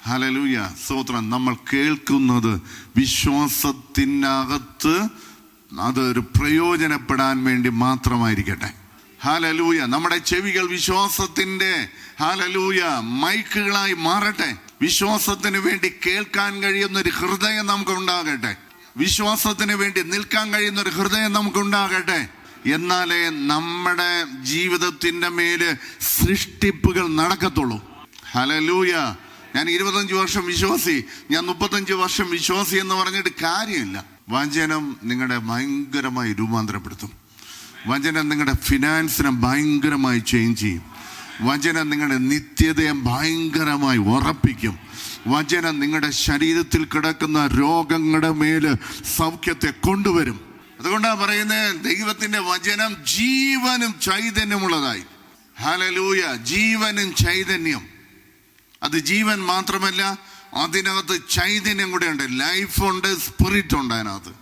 Hallelujah, സ്തോത്രം. നമ്മൾ കേൾക്കുന്നത് വിശ്വാസത്തിനകത്ത് അതൊരു പ്രയോജനപ്പെടാൻ വേണ്ടി മാത്രമായിരിക്കട്ടെ. ഹല്ലേലൂയ. നമ്മുടെ ചെവികൾ വിശ്വാസത്തിന്റെ ഹല്ലേലൂയ മൈക്കുകളായി മാറട്ടെ. വിശ്വാസത്തിന് വേണ്ടി കേൾക്കാൻ കഴിയുന്ന ഒരു ഹൃദയം നമുക്ക് ഉണ്ടാകട്ടെ. വിശ്വാസത്തിന് വേണ്ടി നിൽക്കാൻ കഴിയുന്ന ഒരു ഹൃദയം നമുക്ക് ഉണ്ടാകട്ടെ. എന്നാലേ നമ്മുടെ ജീവിതത്തിന്റെ മേല് സൃഷ്ടിപ്പുകൾ നടക്കത്തുള്ളൂ. ഹല്ലേലൂയ. ഞാൻ 25 വർഷം വിശ്വാസി, ഞാൻ 35 വർഷം വിശ്വാസി എന്ന് പറഞ്ഞിട്ട് കാര്യമില്ല. വചനം നിങ്ങളെ ഭയങ്കരമായി രൂപാന്തരപ്പെടുത്തും. വചനം നിങ്ങളുടെ ഫിനാൻസിനെ ഭയങ്കരമായി ചേഞ്ച് ചെയ്യും. വചനം നിങ്ങളുടെ നിത്യതയെ ഭയങ്കരമായി ഉറപ്പിക്കും. വചനം നിങ്ങളുടെ ശരീരത്തിൽ കിടക്കുന്ന രോഗങ്ങളുടെ മേല് സൗഖ്യത്തെ കൊണ്ടുവരും. അതുകൊണ്ടാണ് പറയുന്നത്, ദൈവത്തിന്റെ വചനം ജീവനും ചൈതന്യമുള്ളതായി. ഹല്ലേലൂയ. ജീവനും ചൈതന്യം. അത് ജീവൻ മാത്രമല്ല, അതിനകത്ത് ചൈതന്യം കൂടെ ഉണ്ട്. ലൈഫ് ഉണ്ട്, സ്പിരിറ്റ് ഉണ്ട് അതിനകത്ത്.